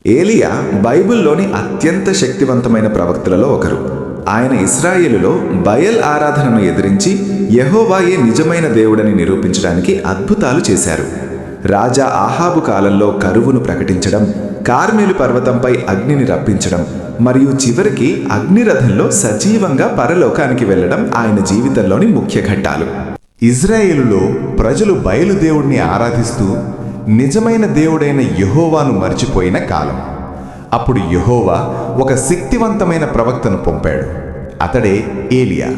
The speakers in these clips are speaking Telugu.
ఏలియా బైబిల్లోని అత్యంత శక్తివంతమైన ప్రవక్తలలో ఒకరు. ఆయన ఇశ్రాయేలులో బయల్ ఆరాధనను ఎదిరించి యెహోవాయే నిజమైన దేవుడని నిరూపించడానికి అద్భుతాలు చేశారు. రాజా ఆహాబు కాలంలో కరువును ప్రకటించడం, కార్మెలు పర్వతంపై అగ్నిని రప్పించడం మరియు చివరికి అగ్నిరథంలో సజీవంగా పరలోకానికి వెళ్లడం ఆయన జీవితంలోని ముఖ్య ఘట్టాలు. ఇజ్రాయేలులో ప్రజలు బయలుదేవుడిని ఆరాధిస్తూ నిజమైన దేవుడైన యెహోవాను మర్చిపోయిన కాలం. అప్పుడు యెహోవా ఒక శక్తివంతమైన ప్రవక్తను పంపాడు. అతడే ఏలియా.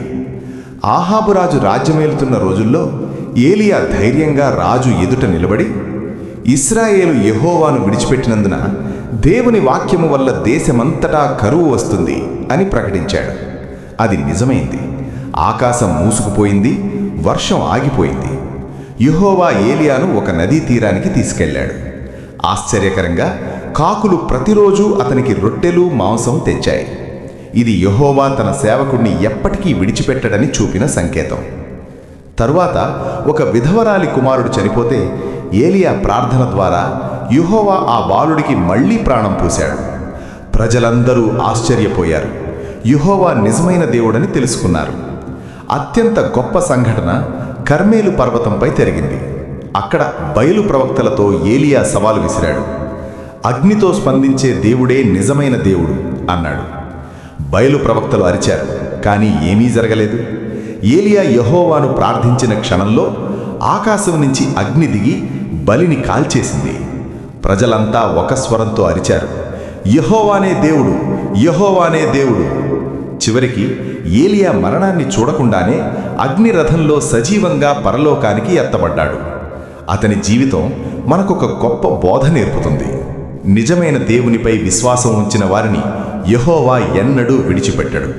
ఆహాబు రాజు రాజ్యమేలుతున్న రోజుల్లో ఏలియా ధైర్యంగా రాజు ఎదుట నిలబడి, ఇశ్రాయేలు యెహోవాను విడిచిపెట్టినందున దేవుని వాక్యము వల్ల దేశమంతటా కరువు వస్తుంది అని ప్రకటించాడు. అది నిజమైంది. ఆకాశం మూసుకుపోయింది, వర్షం ఆగిపోయింది. యెహోవా ఏలియాను ఒక నదీ తీరానికి తీసుకెళ్లాడు. ఆశ్చర్యకరంగా కాకులు ప్రతిరోజు అతనికి రొట్టెలు మాంసం తెచ్చాయి. ఇది యెహోవా తన సేవకుణ్ణి ఎప్పటికీ విడిచిపెట్టడని చూపిన సంకేతం. తరువాత ఒక విధవరాలి కుమారుడు చనిపోతే ఏలియా ప్రార్థన ద్వారా యెహోవా ఆ బాలుడికి మళ్లీ ప్రాణం పోశాడు. ప్రజలందరూ ఆశ్చర్యపోయారు. యెహోవా నిజమైన దేవుడని తెలుసుకున్నారు. అత్యంత గొప్ప సంఘటన కర్మేలు పర్వతంపై జరిగింది. అక్కడ బయలు ప్రవక్తలతో ఏలియా సవాలు విసిరాడు. అగ్నితో స్పందించే దేవుడే నిజమైన దేవుడు అన్నాడు. బయలు ప్రవక్తలు అరిచారు, కానీ ఏమీ జరగలేదు. ఏలియా యెహోవాను ప్రార్థించిన క్షణంలో ఆకాశం నుంచి అగ్ని దిగి బలిని కాల్చేసింది. ప్రజలంతా ఒక స్వరంతో అరిచారు, యెహోవానే దేవుడు, యెహోవానే దేవుడు. చివరికి ఏలియా మరణాన్ని చూడకుండానే అగ్నిరథంలో సజీవంగా పరలోకానికి ఎత్తబడ్డాడు. అతని జీవితం మనకొక గొప్ప బోధ నేర్పుతుంది. నిజమైన దేవునిపై విశ్వాసం ఉంచిన వారిని యెహోవా ఎన్నడూ విడిచిపెట్టడు.